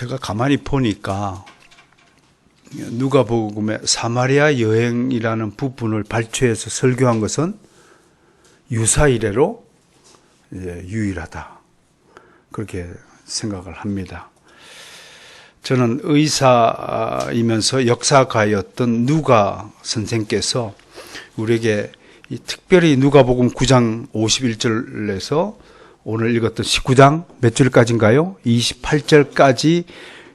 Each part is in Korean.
제가 가만히 보니까 누가복음의 사마리아 여행이라는 부분을 발췌해서 설교한 것은 유사 이래로 유일하다, 그렇게 생각을 합니다. 저는 의사이면서 역사가였던 누가 선생께서 우리에게 특별히 누가복음 9장 51절에서 오늘 읽었던 19장 몇 절까지인가요? 28절까지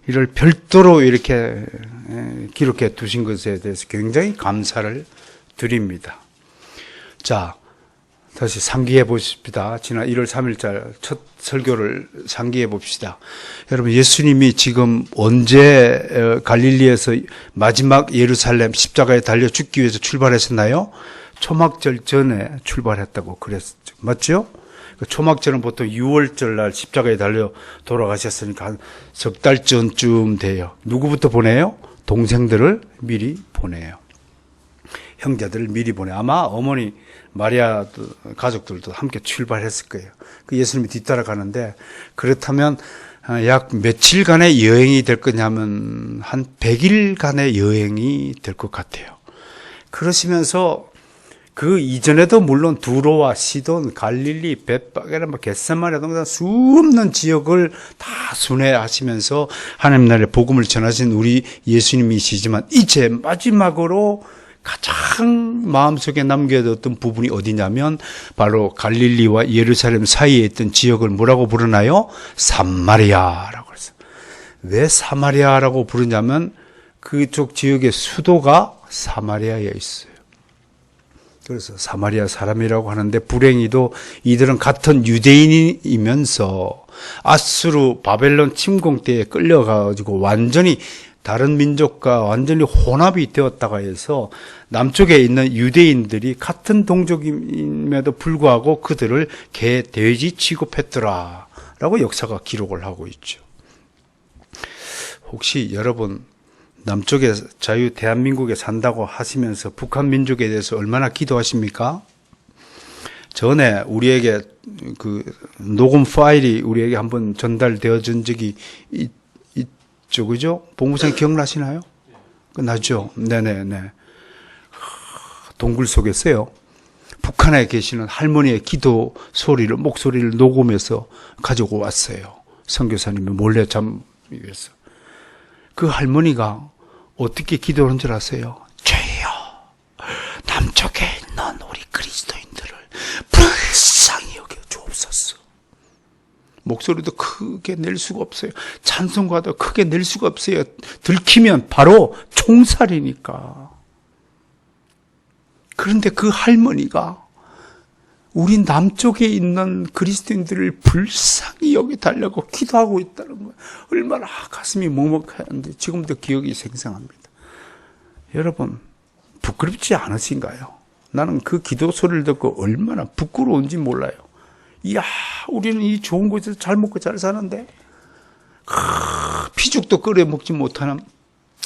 이를 별도로 이렇게 기록해 두신 것에 대해서 굉장히 감사를 드립니다. 자, 다시 상기해 보십시다. 지난 1월 3일자 첫 설교를 상기해 봅시다. 여러분, 예수님이 지금 언제 갈릴리에서 마지막 예루살렘 십자가에 달려 죽기 위해서 출발하셨나요? 초막절 전에 출발했다고 그랬죠. 맞죠? 초막절은 보통 6월절 날 십자가에 달려 돌아가셨으니까 한 석 달 전쯤 돼요. 누구부터 보내요? 동생들을 미리 보내요. 형제들을 미리 보내요. 아마 어머니 마리아 가족들도 함께 출발했을 거예요. 그 예수님이 뒤따라가는데, 그렇다면 약 며칠간의 여행이 될 거냐면 한 100일간의 여행이 될 것 같아요. 그러시면서 그 이전에도 물론 두로와 시돈, 갈릴리, 벳바게라, 겟세마네 등등 수없는 지역을 다 순회하시면서 하나님 나라의 복음을 전하신 우리 예수님이시지만, 이제 마지막으로 가장 마음속에 남겨뒀던 부분이 어디냐면 바로 갈릴리와 예루살렘 사이에 있던 지역을 뭐라고 부르나요? 사마리아라고 했어요. 왜 사마리아라고 부르냐면 그쪽 지역의 수도가 사마리아에 있어요. 그래서 사마리아 사람이라고 하는데, 불행히도 이들은 같은 유대인이면서 아수르 바벨론 침공 때에 끌려가지고 완전히 다른 민족과 완전히 혼합이 되었다가 해서 남쪽에 있는 유대인들이 같은 동족임에도 불구하고 그들을 개, 돼지 취급했더라라고 역사가 기록을 하고 있죠. 혹시 여러분 남쪽에 자유 대한민국에 산다고 하시면서 북한 민족에 대해서 얼마나 기도하십니까? 전에 우리에게 그 녹음 파일이 우리에게 한번 전달되어진 적이 있죠, 그죠? 봉구생 기억나시나요? 나죠? 네네네. 동굴 속에서요, 북한에 계시는 할머니의 기도 소리를, 목소리를 녹음해서 가지고 왔어요. 선교사님이 몰래 잠위해서. 그 할머니가 어떻게 기도하는 줄 아세요? 주여, 남쪽에 있는 우리 그리스도인들을 불쌍히 여겨 주옵소서. 목소리도 크게 낼 수가 없어요. 찬송가도 크게 낼 수가 없어요. 들키면 바로 총살이니까. 그런데 그 할머니가 우리 남쪽에 있는 그리스도인들을 불쌍히 여겨달라고 기도하고 있다는 거예요. 얼마나 가슴이 먹먹하는데 지금도 기억이 생생합니다. 여러분, 부끄럽지 않으신가요? 나는 그 기도 소리를 듣고 얼마나 부끄러운지 몰라요. 이야, 우리는 이 좋은 곳에서 잘 먹고 잘 사는데 피죽도 끓여 먹지 못하는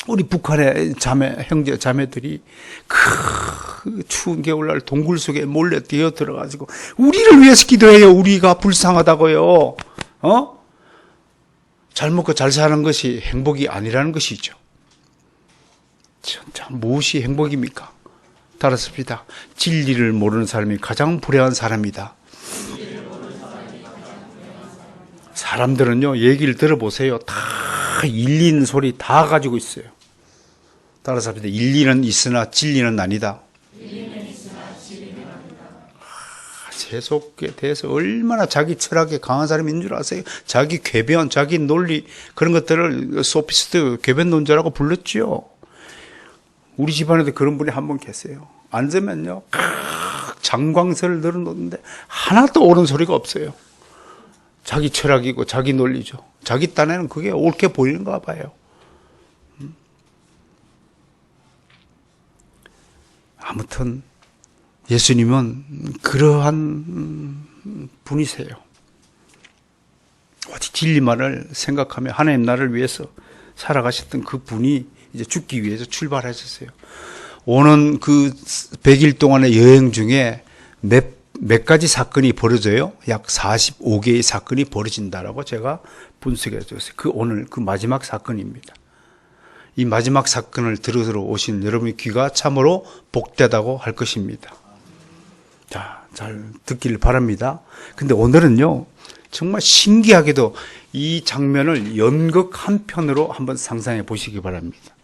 우리 북한의 형제 자매들이 그 추운 겨울날 동굴 속에 몰래 뛰어 들어가지고 우리를 위해서 기도해요. 우리가 불쌍하다고요. 잘 먹고 잘 사는 것이 행복이 아니라는 것이죠. 진짜 무엇이 행복입니까? 따라섭니다. 진리를 모르는 사람이 가장 불행한 사람이다. 사람들은요, 얘기를 들어보세요. 다 일리 있는 소리 다 가지고 있어요. 따라서 합니다. 일리는 있으나 진리는 아니다. 세속에 대해서 얼마나 자기 철학에 강한 사람인 줄 아세요? 자기 궤변, 자기 논리, 그런 것들을 소피스트 궤변론자라고 불렀죠. 우리 집안에도 그런 분이 한 분 계세요. 앉으면요, 장광설을 늘어놓는데 하나도 옳은 소리가 없어요. 자기 철학이고 자기 논리죠. 자기 딴에는 그게 옳게 보이는가 봐요. 아무튼 예수님은 그러한 분이세요. 오직 진리만을 생각하며 하나님 나라를 위해서 살아가셨던 그 분이 이제 죽기 위해서 출발하셨어요. 오는 그 100일 동안의 여행 중에 몇 가지 사건이 벌어져요? 약 45개의 사건이 벌어진다라고 제가 분석해 줬어요. 오늘 그 마지막 사건입니다. 이 마지막 사건을 들으러 오신 여러분의 귀가 참으로 복되다고 할 것입니다. 자, 잘 듣기를 바랍니다. 근데 오늘은요, 정말 신기하게도 이 장면을 연극 한 편으로 한번 상상해 보시기 바랍니다.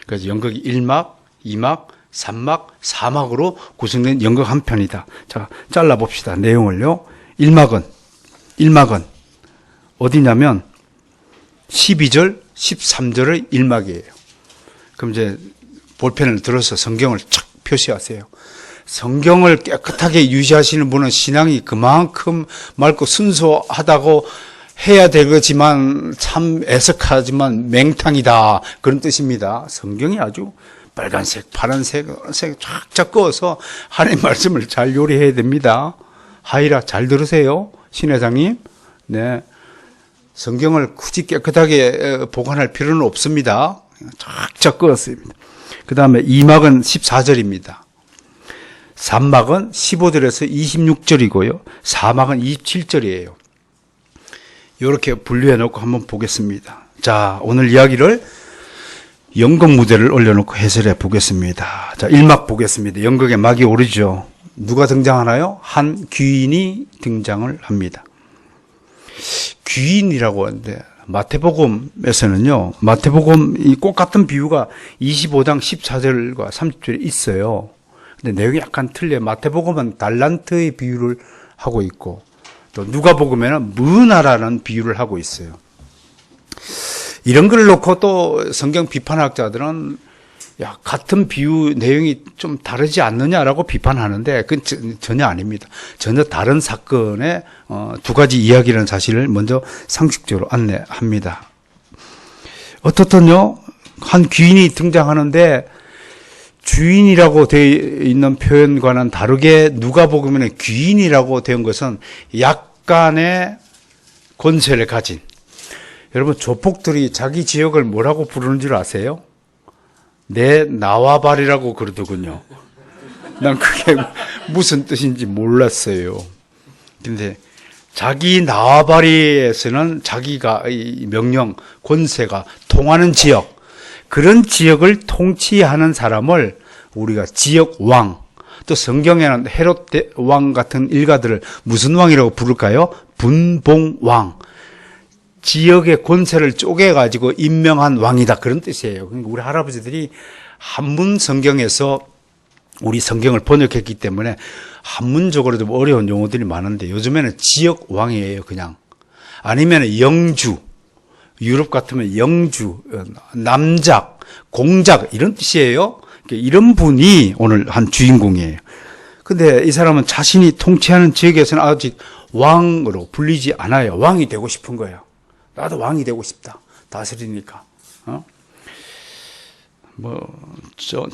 그래서 연극이 1막, 2막, 3막, 4막으로 구성된 연극 한 편이다. 자, 잘라봅시다. 내용을요. 1막은 어디냐면 12절, 13절의 1막이에요. 그럼 이제 볼펜을 들어서 성경을 착 표시하세요. 성경을 깨끗하게 유지하시는 분은 신앙이 그만큼 맑고 순수하다고 해야 되겠지만 참 애석하지만 맹탕이다. 그런 뜻입니다. 성경이 아주 빨간색, 파란색, 노란색 쫙쫙 그어서 하나님 말씀을 잘 요리해야 됩니다. 하이라 잘 들으세요. 신 회장님. 네. 성경을 굳이 깨끗하게 보관할 필요는 없습니다. 쫙쫙 그었습니다. 그 다음에 2막은 14절입니다. 3막은 15절에서 26절이고요. 4막은 27절이에요. 이렇게 분류해 놓고 한번 보겠습니다. 자, 오늘 이야기를 연극 무대를 올려놓고 해설해 보겠습니다. 자, 1막 보겠습니다. 연극의 막이 오르죠. 누가 등장하나요? 한 귀인이 등장을 합니다. 귀인이라고 하는데 마태복음에서는요, 마태복음 이 꼭 같은 비유가 25장 14절과 30절에 있어요. 근데 내용이 약간 틀려요. 마태복음은 달란트의 비유를 하고 있고, 또 누가복음에는 문화라는 비유를 하고 있어요. 이런 걸 놓고 또 성경 비판학자들은 야, 같은 비유 내용이 좀 다르지 않느냐라고 비판하는데 그건 전혀 아닙니다. 전혀 다른 사건의 두 가지 이야기라는 사실을 먼저 상식적으로 안내합니다. 어떻든요, 한 귀인이 등장하는데 주인이라고 되어 있는 표현과는 다르게 누가복음에는 귀인이라고 되어 온 것은 약간의 권세를 가진, 여러분 조폭들이 자기 지역을 뭐라고 부르는 줄 아세요? 내 나와바리라고 그러더군요. 난 그게 무슨 뜻인지 몰랐어요. 근데 자기 나와바리에서는 자기가 이 명령, 권세가 통하는 지역, 그런 지역을 통치하는 사람을 우리가 지역왕, 또 성경에는 헤롯 왕 같은 일가들을 무슨 왕이라고 부를까요? 분봉왕. 지역의 권세를 쪼개가지고 임명한 왕이다. 그런 뜻이에요. 그러니까 우리 할아버지들이 한문 성경에서 우리 성경을 번역했기 때문에 한문적으로 좀 어려운 용어들이 많은데 요즘에는 지역왕이에요. 그냥. 아니면 영주. 유럽 같으면 영주, 남작, 공작 이런 뜻이에요. 이런 분이 오늘 한 주인공이에요. 근데 이 사람은 자신이 통치하는 지역에서는 아직 왕으로 불리지 않아요. 왕이 되고 싶은 거예요. 나도 왕이 되고 싶다. 다스리니까.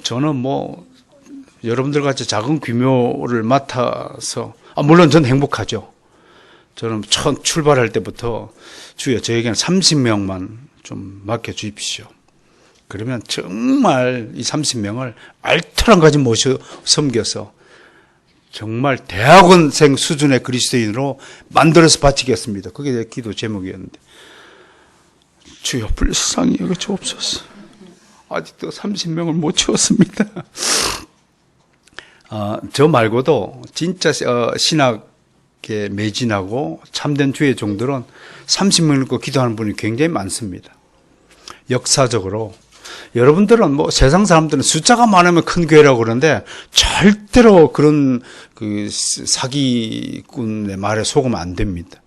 저는 여러분들 같이 작은 규모를 맡아서, 물론 전 행복하죠. 저는 처음 출발할 때부터 주여 저에게는 30명만 좀 맡겨주십시오. 그러면 정말 이 30명을 알뜰한 가지 모셔 섬겨서 정말 대학원생 수준의 그리스도인으로 만들어서 바치겠습니다. 그게 내 기도 제목이었는데 주여 불쌍히 여겨주옵소서. 아직도 30명을 못 채웠습니다. 저 말고도 진짜 신학에 매진하고 참된 주의 종들은 30명 놓고 기도하는 분이 굉장히 많습니다. 역사적으로 여러분들은 세상 사람들은 숫자가 많으면 큰 교회라고 그러는데 절대로 그런 그 사기꾼의 말에 속으면 안 됩니다.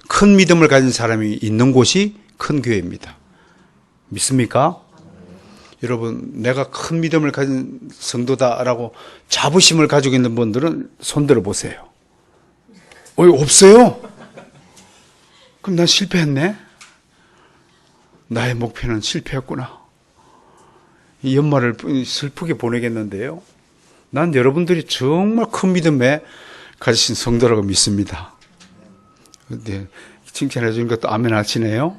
큰 믿음을 가진 사람이 있는 곳이 큰 교회입니다. 믿습니까? 여러분, 내가 큰 믿음을 가진 성도다라고 자부심을 가지고 있는 분들은 손들어 보세요. 없어요? 그럼 난 실패했네? 나의 목표는 실패였구나. 이 연말을 슬프게 보내겠는데요. 난 여러분들이 정말 큰 믿음에 가지신 성도라고 믿습니다. 근데 칭찬해 주는 것도 아멘 하시네요.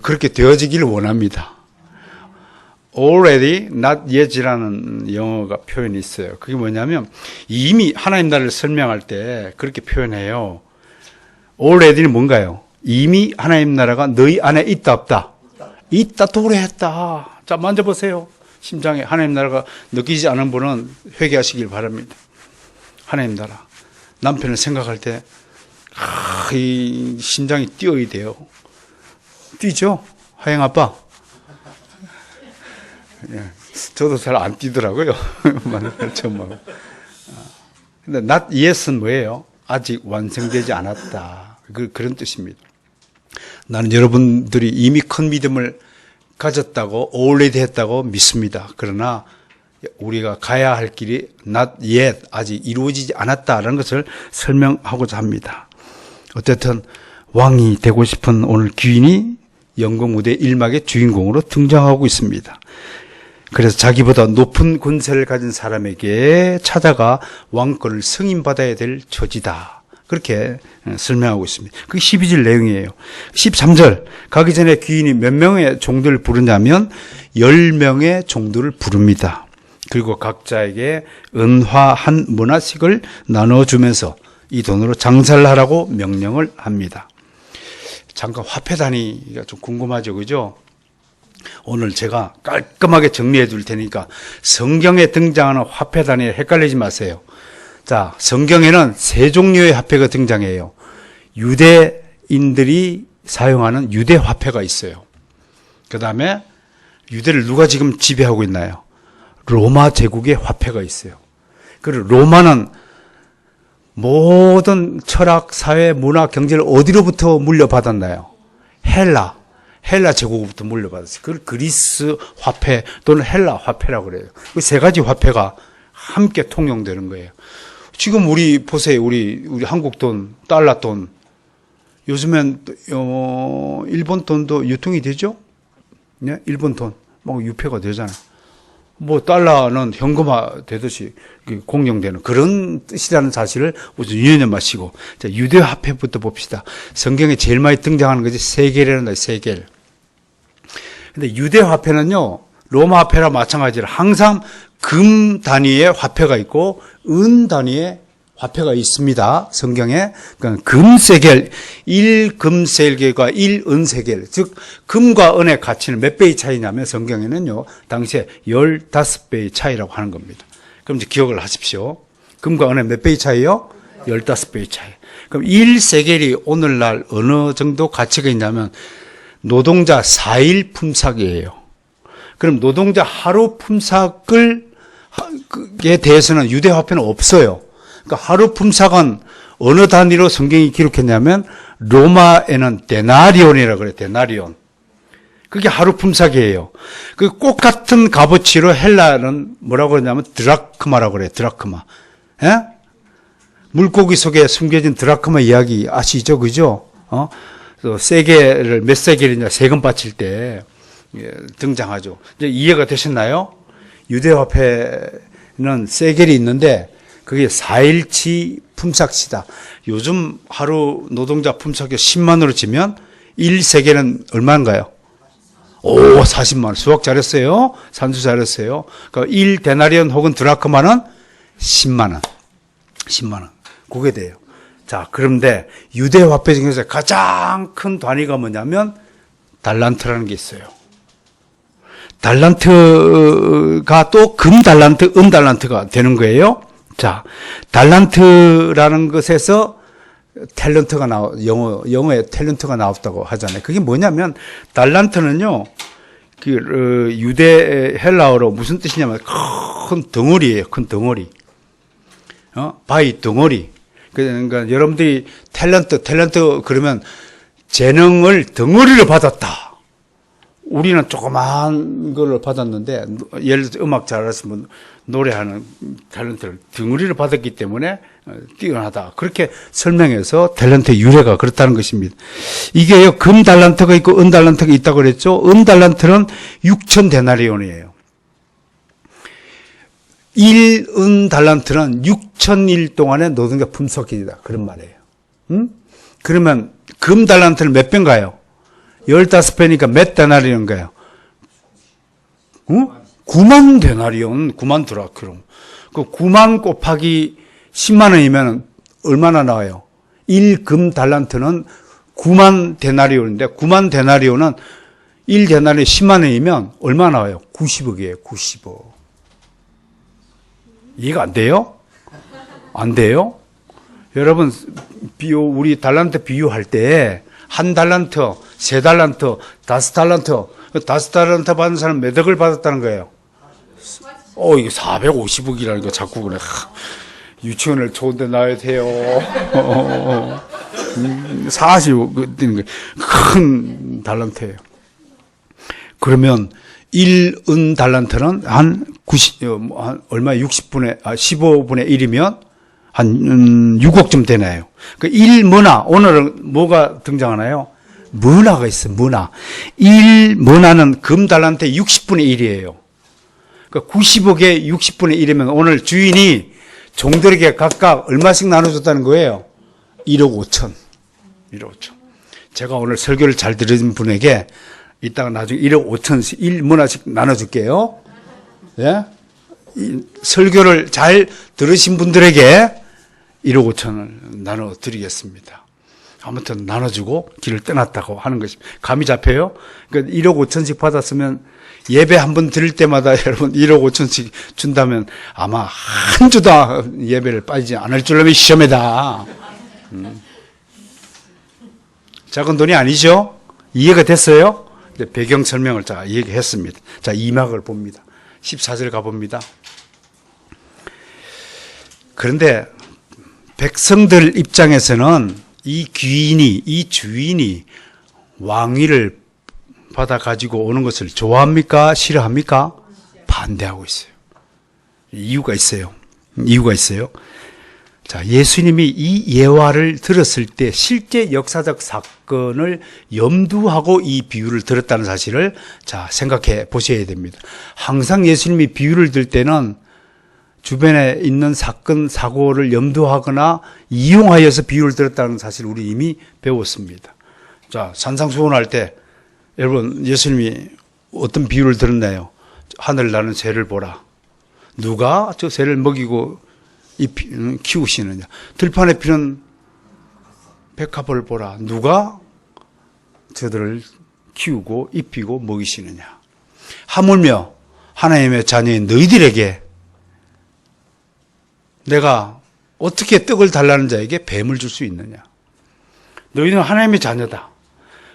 그렇게 되어지기를 원합니다. already, not yet이라는 영어가 표현이 있어요. 그게 뭐냐면 이미 하나님 나라를 설명할 때 그렇게 표현해요. already는 뭔가요? 이미 하나님 나라가 너희 안에 있다 없다? 있다, 도래했다. 자, 만져보세요. 심장에 하나님 나라가 느끼지 않은 분은 회개하시길 바랍니다. 하나님 나라. 남편을 생각할 때 이 심장이 뛰어야 돼요. 뛰죠? 하영 아빠. 예, 저도 잘 안 뛰더라고요. 근데 not yet은 뭐예요? 아직 완성되지 않았다. 그런 뜻입니다. 나는 여러분들이 이미 큰 믿음을 가졌다고, already 했다고 믿습니다. 그러나 우리가 가야 할 길이 not yet, 아직 이루어지지 않았다라는 것을 설명하고자 합니다. 어쨌든 왕이 되고 싶은 오늘 귀인이 영국 무대 1막의 주인공으로 등장하고 있습니다. 그래서 자기보다 높은 권세를 가진 사람에게 찾아가 왕권을 승인받아야 될 처지다. 그렇게 설명하고 있습니다. 그게 12절 내용이에요. 13절 가기 전에 귀인이 몇 명의 종들을 부르냐면 10명의 종들을 부릅니다. 그리고 각자에게 은화 한 문화씩을 나눠주면서 이 돈으로 장사를 하라고 명령을 합니다. 잠깐 화폐 단위가 좀 궁금하죠, 그죠? 오늘 제가 깔끔하게 정리해 둘 테니까 성경에 등장하는 화폐 단위에 헷갈리지 마세요. 자, 성경에는 세 종류의 화폐가 등장해요. 유대인들이 사용하는 유대 화폐가 있어요. 그 다음에 유대를 누가 지금 지배하고 있나요? 로마 제국의 화폐가 있어요. 그리고 로마는 모든 철학, 사회, 문화, 경제를 어디로부터 물려받았나요? 헬라 제국부터 물려받았어요. 그걸 그리스 화폐 또는 헬라 화폐라고 그래요. 그 세 가지 화폐가 함께 통용되는 거예요. 지금 우리 보세요. 우리 한국 돈, 달러 돈. 요즘엔 일본 돈도 유통이 되죠? 네? 일본 돈. 뭐 유폐가 되잖아요. 뭐 달러는 현금화 되듯이 공용되는 그런 뜻이라는 사실을 우선 유념해 마시고, 자, 유대 화폐부터 봅시다. 성경에 제일 많이 등장하는 것이 세겔이라는 거예요. 세겔. 근데 유대 화폐는요, 로마 화폐랑 마찬가지로 항상 금 단위의 화폐가 있고 은 단위의 화폐가 있습니다. 성경에. 그러니까 금세겔, 1금세겔과 1은세겔. 즉 금과 은의 가치는 몇 배의 차이냐면 성경에는요. 당시에 15배의 차이라고 하는 겁니다. 그럼 이제 기억을 하십시오. 금과 은의 몇 배의 차이요? 15배의 차이. 그럼 1세겔이 오늘날 어느 정도 가치가 있냐면 노동자 4일 품삯이에요. 그럼 노동자 하루 품삯에 대해서는 유대 화폐는 없어요. 그러니까 하루 품삯은 어느 단위로 성경이 기록했냐면 로마에는 데나리온이라고 그래요. 데나리온. 그게 하루 품삯이에요. 그 똑같은 값어치로 헬라는 뭐라고 그러냐면 드라크마라고 그래요. 드라크마. 예? 물고기 속에 숨겨진 드라크마 이야기 아시죠? 그죠? 또 세겔을 몇 세겔이냐 세금 바칠 때 등장하죠. 이제 이해가 되셨나요? 유대 화폐는 세겔이 있는데 그게 4일치 품삯이다. 요즘 하루 노동자 품삯이 10만으로 치면 1세겔은 얼마인가요? 오, 40만. 수학 잘했어요. 산수 잘했어요. 그러니까 1데나리온 혹은 드라크마는 10만 원. 10만 원. 그게 돼요. 자, 그런데 유대 화폐 중에서 가장 큰 단위가 뭐냐면 달란트라는 게 있어요. 달란트가 또 금 달란트, 은 달란트가 되는 거예요. 자, 달란트라는 것에서 탤런트가 영어에 탤런트가 나왔다고 하잖아요. 그게 뭐냐면, 달란트는요, 유대 헬라어로 무슨 뜻이냐면, 큰 덩어리예요, 큰 덩어리. 바위 덩어리. 그러니까 여러분들이 탤런트 그러면 재능을 덩어리를 받았다. 우리는 조그만 걸 받았는데, 예를 들어서 음악 잘하시면 노래하는 탤런트를 덩어리를 받았기 때문에 뛰어나다. 그렇게 설명해서 탤런트의 유래가 그렇다는 것입니다. 이게요, 금 달란트가 있고 은 달란트가 있다고 그랬죠. 은 달란트는 6,000데나리온이에요. 1은 달란트는 6,000일 동안의 노동자 품삯이다. 그런 말이에요. 그러면 금 달란트는 몇 배인가요? 15배니까 몇 데나리온가요? 9만 데나리온, 9만 드라크론. 그 9만 곱하기 10만 원이면 얼마나 나와요? 1금 달란트는 9만 데나리온인데 9만 데나리온은 1데나리 10만 원이면 얼마 나와요? 90억이에요. 90억. 이해가 안 돼요? 안 돼요? 여러분 우리 달란트 비유할 때 한 달란트, 세 달란트, 다섯 달란트, 다섯 달란트 받은 사람 몇 억을 받았다는 거예요? 이게 450억이라니까 자꾸 그래. 유치원을 좋은데 놔야 돼요. 40억 되는 거 큰 달란트예요. 그러면 1은 달란트는 한 15분의 1이면 한 6억쯤 되나요? 그 1머나, 오늘은 뭐가 등장하나요? 머나가 있어요, 머나. 1머나는 금 달란트 60분의 1이에요. 그 90억에 60분의 1이면 오늘 주인이 종들에게 각각 얼마씩 나눠줬다는 거예요? 1억 5천. 1억 5천. 제가 오늘 설교를 잘 들으신 분에게 이따가 나중에 1억 5천씩 1머나씩 나눠줄게요. 예? 설교를 잘 들으신 분들에게 1억 5천을 나눠드리겠습니다. 아무튼 나눠주고 길을 떠났다고 하는 것입니다. 감이 잡혀요? 그러니까 1억 5천씩 받았으면 예배 한 번 드릴 때마다 여러분 1억 5천씩 준다면 아마 한 주도 예배를 빠지지 않을 줄 알면 시험이다. 작은 돈이 아니죠? 이해가 됐어요? 배경 설명을 제가 얘기했습니다. 자, 2막을 봅니다. 14절 가봅니다. 그런데 백성들 입장에서는 이 귀인이, 이 주인이 왕위를 받아 가지고 오는 것을 좋아합니까? 싫어합니까? 반대하고 있어요. 이유가 있어요. 이유가 있어요. 자, 예수님이 이 예화를 들었을 때 실제 역사적 사건을 염두하고 이 비유를 들었다는 사실을 자, 생각해 보셔야 됩니다. 항상 예수님이 비유를 들 때는 주변에 있는 사건, 사고를 염두하거나 이용하여서 비유를 들었다는 사실을 우리 이미 배웠습니다. 자, 산상수훈할 때 여러분 예수님이 어떤 비유를 들었나요? 하늘 나는 새를 보라. 누가 저 새를 먹이고 키우시느냐? 들판에 피는 백합을 보라. 누가 저들을 키우고 입히고 먹이시느냐? 하물며 하나님의 자녀인 너희들에게 내가 어떻게 떡을 달라는 자에게 뱀을 줄 수 있느냐? 너희는 하나님의 자녀다.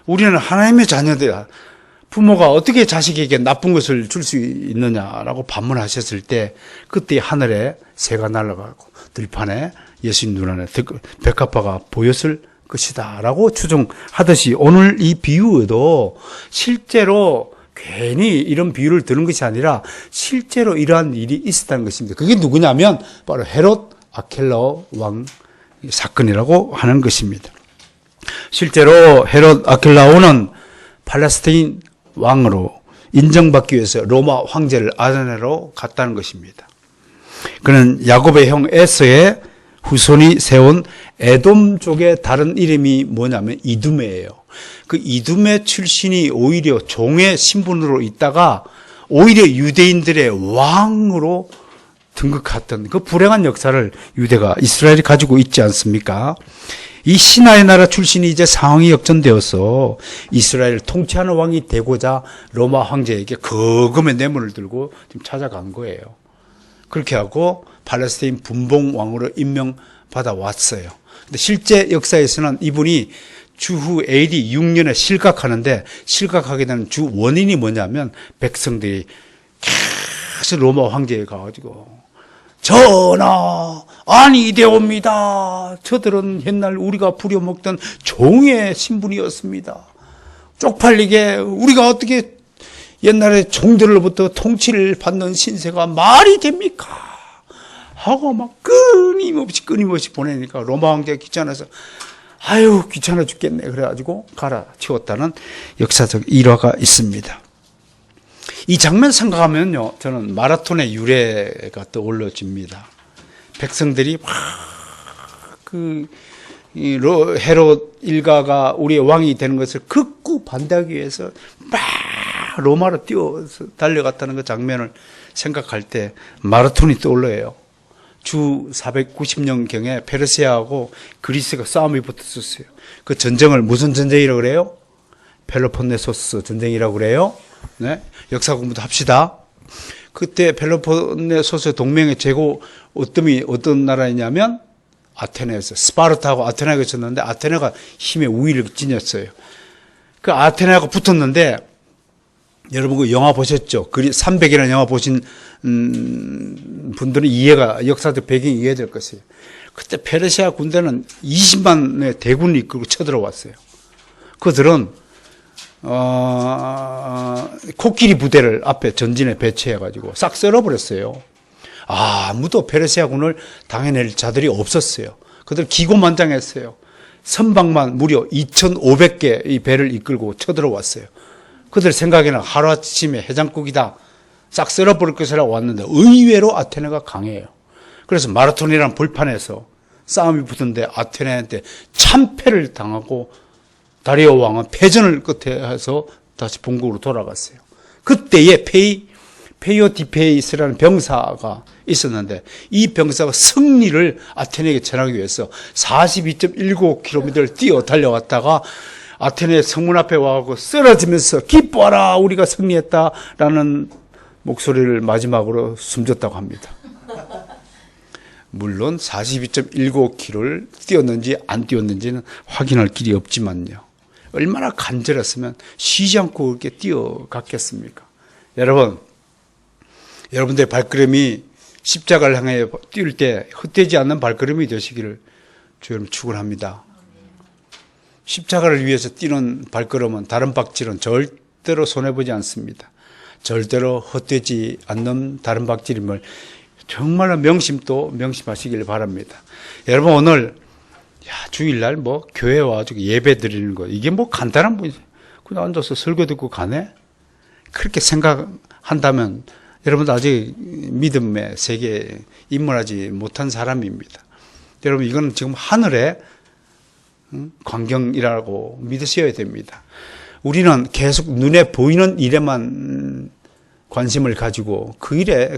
우리는 하나님의 자녀다. 부모가 어떻게 자식에게 나쁜 것을 줄 수 있느냐라고 반문하셨을 때 그때 하늘에 새가 날아가고 들판에 예수님 눈안에 백합화가 보였을 것이다 라고 추정하듯이 오늘 이 비유에도 실제로 괜히 이런 비유를 드는 것이 아니라 실제로 이러한 일이 있었다는 것입니다. 그게 누구냐면 바로 헤롯 아켈라오 왕 사건이라고 하는 것입니다. 실제로 헤롯 아켈라오는 팔레스타인 왕으로 인정받기 위해서 로마 황제를 아테네로 갔다는 것입니다. 그는 야곱의 형 에서의 후손이 세운 에돔족의 다른 이름이 뭐냐면 이두메예요. 그 이두메 출신이 오히려 종의 신분으로 있다가 오히려 유대인들의 왕으로 등극했던 그 불행한 역사를 이스라엘이 가지고 있지 않습니까? 이 신하의 나라 출신이 이제 상황이 역전되어서 이스라엘을 통치하는 왕이 되고자 로마 황제에게 거금의 뇌물을 들고 지금 찾아간 거예요. 그렇게 하고 팔레스타인 분봉 왕으로 임명받아 왔어요. 근데 실제 역사에서는 이분이 주후 AD 6년에 실각하는데 실각하게 되는 주 원인이 뭐냐면 백성들이 계속 로마 황제에 가가지고 전하 아니되옵니다. 저들은 옛날 우리가 부려먹던 종의 신분이었습니다. 쪽팔리게 우리가 어떻게 옛날에 종들로부터 통치를 받는 신세가 말이 됩니까? 하고 막 끊임없이 보내니까 로마 황제가 귀찮아서 아유 귀찮아 죽겠네 그래가지고 갈아치웠다는 역사적 일화가 있습니다. 이 장면 생각하면요 저는 마라톤의 유래가 떠올려집니다. 백성들이 막 헤롯 일가가 우리의 왕이 되는 것을 극구 반대하기 위해서 막 로마로 뛰어서 달려갔다는 그 장면을 생각할 때 마라톤이 떠올라요. 주 490년경에 페르시아하고 그리스가 싸움이 붙었었어요. 그 전쟁을 무슨 전쟁이라고 그래요? 펠로폰네소스 전쟁이라고 그래요. 네? 역사 공부도 합시다. 그때 펠로폰네소스 동맹의 제고 어떤 나라이냐면 아테네였어요. 스파르타하고 아테네가 있었는데 아테네가 힘의 우위를 지녔어요. 그 아테네하고 붙었는데 여러분 그 영화 보셨죠? 300이라는 영화 보신 분들은 역사적 배경이 이해될 것이에요. 그때 페르시아 군대는 20만의 대군을 이끌고 쳐들어왔어요. 그들은 코끼리 부대를 앞에 전진에 배치해가지고 싹 썰어버렸어요. 아무도 페르시아군을 당해낼 자들이 없었어요. 그들 기고만장했어요. 선박만 무려 2,500개의 배를 이끌고 쳐들어왔어요. 그들 생각에는 하루아침에 해장국이다. 싹 썰어버릴 것이라고 왔는데 의외로 아테네가 강해요. 그래서 마라톤이라는 불판에서 싸움이 붙었는데 아테네한테 참패를 당하고 다리오 왕은 패전을 끝에 해서 다시 본국으로 돌아갔어요. 그때에 페이오티페이스라는 병사가 있었는데 이 병사가 승리를 아테네에게 전하기 위해서 42.19km를 뛰어 달려왔다가 아테네 성문 앞에 와서 쓰러지면서 기뻐하라 우리가 승리했다라는 목소리를 마지막으로 숨졌다고 합니다. 물론 42.19km를 뛰었는지 안 뛰었는지는 확인할 길이 없지만요. 얼마나 간절했으면 쉬지 않고 그렇게 뛰어갔겠습니까? 여러분들의 발걸음이 십자가를 향해 뛸 때 헛되지 않는 발걸음이 되시기를 주님 축원합니다. 십자가를 위해서 뛰는 발걸음은 다른 박질은 절대로 손해보지 않습니다. 절대로 헛되지 않는 다른 박질임을 정말로 명심하시길 바랍니다. 여러분 오늘 주일날 교회 와가지고 예배 드리는 거 이게 간단한 분이죠. 그냥 앉아서 설교 듣고 가네? 그렇게 생각한다면 여러분 아직 믿음의 세계에 입문하지 못한 사람입니다. 여러분 이건 지금 하늘의 광경이라고 믿으셔야 됩니다. 우리는 계속 눈에 보이는 일에만 관심을 가지고 그 일에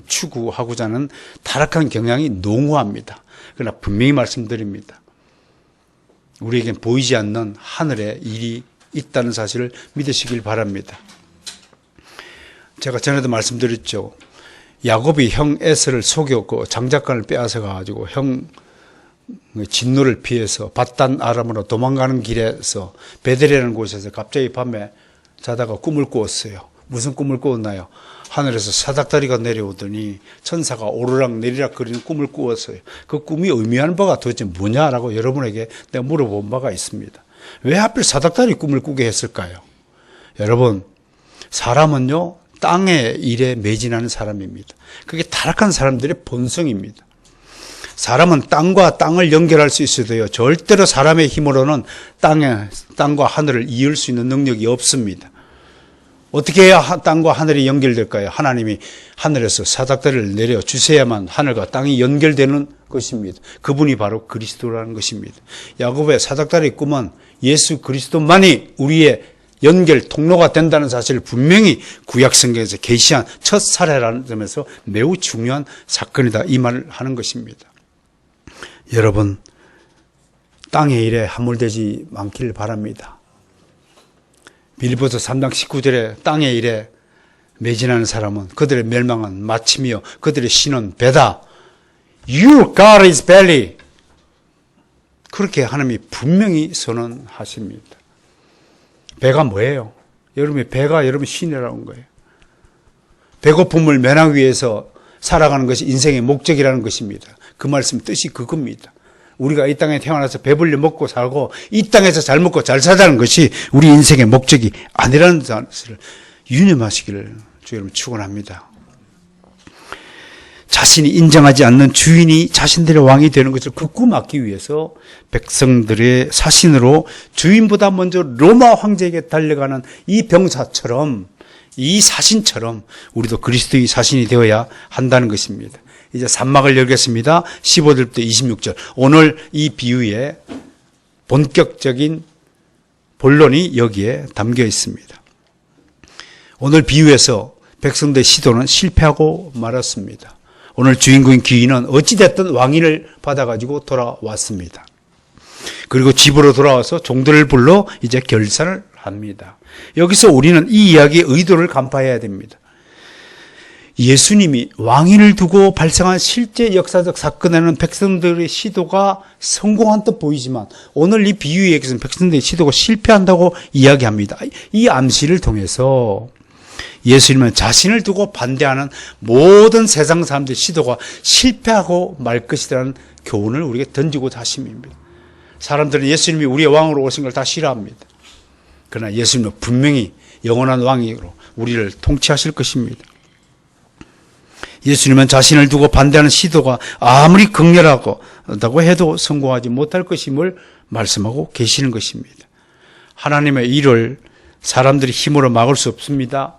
추구하고자 하는 타락한 경향이 농후합니다. 그러나 분명히 말씀드립니다. 우리에겐 보이지 않는 하늘의 일이 있다는 사실을 믿으시길 바랍니다. 제가 전에도 말씀드렸죠. 야곱이 형 에서를 속였고 장작간을 빼앗아 가지고 형 진노를 피해서 밧단 아람으로 도망가는 길에서 베델이라는 곳에서 갑자기 밤에 자다가 꿈을 꾸었어요. 무슨 꿈을 꾸었나요? 하늘에서 사닥다리가 내려오더니 천사가 오르락 내리락 거리는 꿈을 꾸었어요. 그 꿈이 의미하는 바가 도대체 뭐냐라고 여러분에게 내가 물어본 바가 있습니다. 왜 하필 사닥다리 꿈을 꾸게 했을까요? 여러분, 사람은요 땅의 일에 매진하는 사람입니다. 그게 타락한 사람들의 본성입니다. 사람은 땅과 땅을 연결할 수 있어도요 절대로 사람의 힘으로는 땅과 하늘을 이을 수 있는 능력이 없습니다. 어떻게 해야 땅과 하늘이 연결될까요? 하나님이 하늘에서 사닥다리를 내려 주셔야만 하늘과 땅이 연결되는 것입니다. 그분이 바로 그리스도라는 것입니다. 야곱의 사닥다리 꿈은 예수 그리스도만이 우리의 연결 통로가 된다는 사실을 분명히 구약성경에서 계시한 첫 사례라는 점에서 매우 중요한 사건이다 이 말을 하는 것입니다. 여러분 땅의 일에 함몰되지 않기를 바랍니다. 빌립보서 3장 19절에 땅의 일에 매진하는 사람은 그들의 멸망은 마침이요 그들의 신은 배다. Your God is belly. 그렇게 하나님이 분명히 선언하십니다. 배가 뭐예요? 여러분의 배가 여러분 신이라는 거예요. 배고픔을 면하기 위해서 살아가는 것이 인생의 목적이라는 것입니다. 그 말씀 뜻이 그겁니다. 우리가 이 땅에 태어나서 배불리 먹고 살고 이 땅에서 잘 먹고 잘 살자는 것이 우리 인생의 목적이 아니라는 사실을 유념하시기를 주 여러분 축원합니다. 자신이 인정하지 않는 주인이 자신들의 왕이 되는 것을 극구 막기 위해서 백성들의 사신으로 주인보다 먼저 로마 황제에게 달려가는 이 병사처럼 이 사신처럼 우리도 그리스도의 사신이 되어야 한다는 것입니다. 이제 산막을 열겠습니다. 15절부터 26절. 오늘 이 비유의 본격적인 본론이 여기에 담겨 있습니다. 오늘 비유에서 백성들의 시도는 실패하고 말았습니다. 오늘 주인공인 귀인은 어찌됐든 왕위를 받아가지고 돌아왔습니다. 그리고 집으로 돌아와서 종들을 불러 이제 결산을 합니다. 여기서 우리는 이 이야기의 의도를 간파해야 됩니다. 예수님이 왕위를 두고 발생한 실제 역사적 사건에는 백성들의 시도가 성공한 듯 보이지만 오늘 이 비유 얘기에서는 백성들의 시도가 실패한다고 이야기합니다. 이 암시를 통해서 예수님은 자신을 두고 반대하는 모든 세상 사람들의 시도가 실패하고 말 것이라는 교훈을 우리에게 던지고자 하심입니다. 사람들은 예수님이 우리의 왕으로 오신 걸 다 싫어합니다. 그러나 예수님은 분명히 영원한 왕으로 우리를 통치하실 것입니다. 예수님은 자신을 두고 반대하는 시도가 아무리 극렬하다고 해도 성공하지 못할 것임을 말씀하고 계시는 것입니다. 하나님의 일을 사람들이 힘으로 막을 수 없습니다.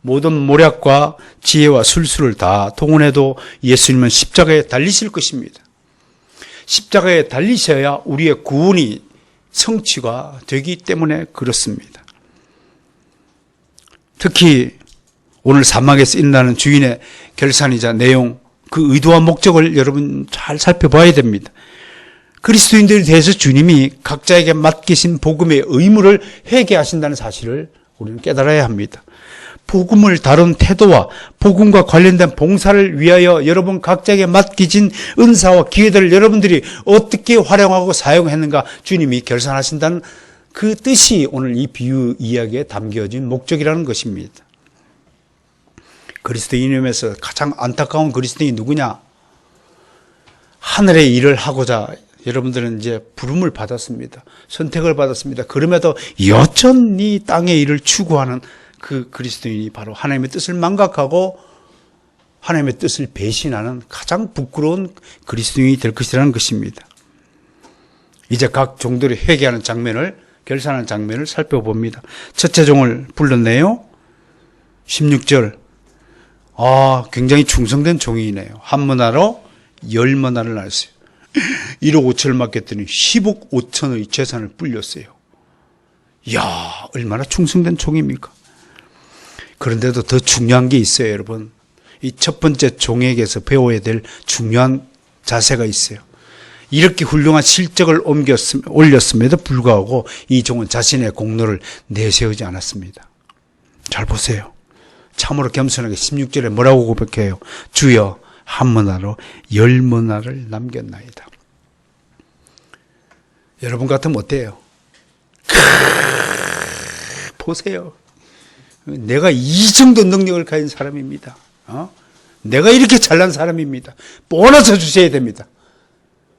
모든 모략과 지혜와 술수를 다 동원해도 예수님은 십자가에 달리실 것입니다. 십자가에 달리셔야 우리의 구원이 성취가 되기 때문에 그렇습니다. 특히 오늘 사막에서 일어나는 주인의 결산이자 내용, 그 의도와 목적을 여러분 잘 살펴봐야 됩니다. 그리스도인들에 대해서 주님이 각자에게 맡기신 복음의 의무를 회개하신다는 사실을 우리는 깨달아야 합니다. 복음을 다룬 태도와 복음과 관련된 봉사를 위하여 여러분 각자에게 맡기진 은사와 기회들을 여러분들이 어떻게 활용하고 사용했는가 주님이 결산하신다는 그 뜻이 오늘 이 비유 이야기에 담겨진 목적이라는 것입니다. 그리스도인임에서 가장 안타까운 그리스도인이 누구냐? 하늘의 일을 하고자 여러분들은 이제 부름을 받았습니다. 선택을 받았습니다. 그럼에도 여전히 땅의 일을 추구하는 그 그리스도인이 바로 하나님의 뜻을 망각하고 하나님의 뜻을 배신하는 가장 부끄러운 그리스도인이 될 것이라는 것입니다. 이제 각 종들이 회개하는 장면을, 결산하는 장면을 살펴봅니다. 첫째 종을 불렀네요. 16절. 굉장히 충성된 종이네요. 한 문화로 10문화를 낳았어요. 1억 5천을 맡겼더니 10억 5천의 재산을 불렸어요. 이야, 얼마나 충성된 종입니까? 그런데도 더 중요한 게 있어요, 여러분. 이 첫 번째 종에게서 배워야 될 중요한 자세가 있어요. 이렇게 훌륭한 실적을 올렸음에도 불구하고 이 종은 자신의 공로를 내세우지 않았습니다. 잘 보세요. 참으로 겸손하게 16절에 뭐라고 고백해요? 주여 한 문화로 10문화를 남겼나이다. 여러분 같으면 어때요? 보세요. 내가 이 정도 능력을 가진 사람입니다. 내가 이렇게 잘난 사람입니다. 보너스 주셔야 됩니다.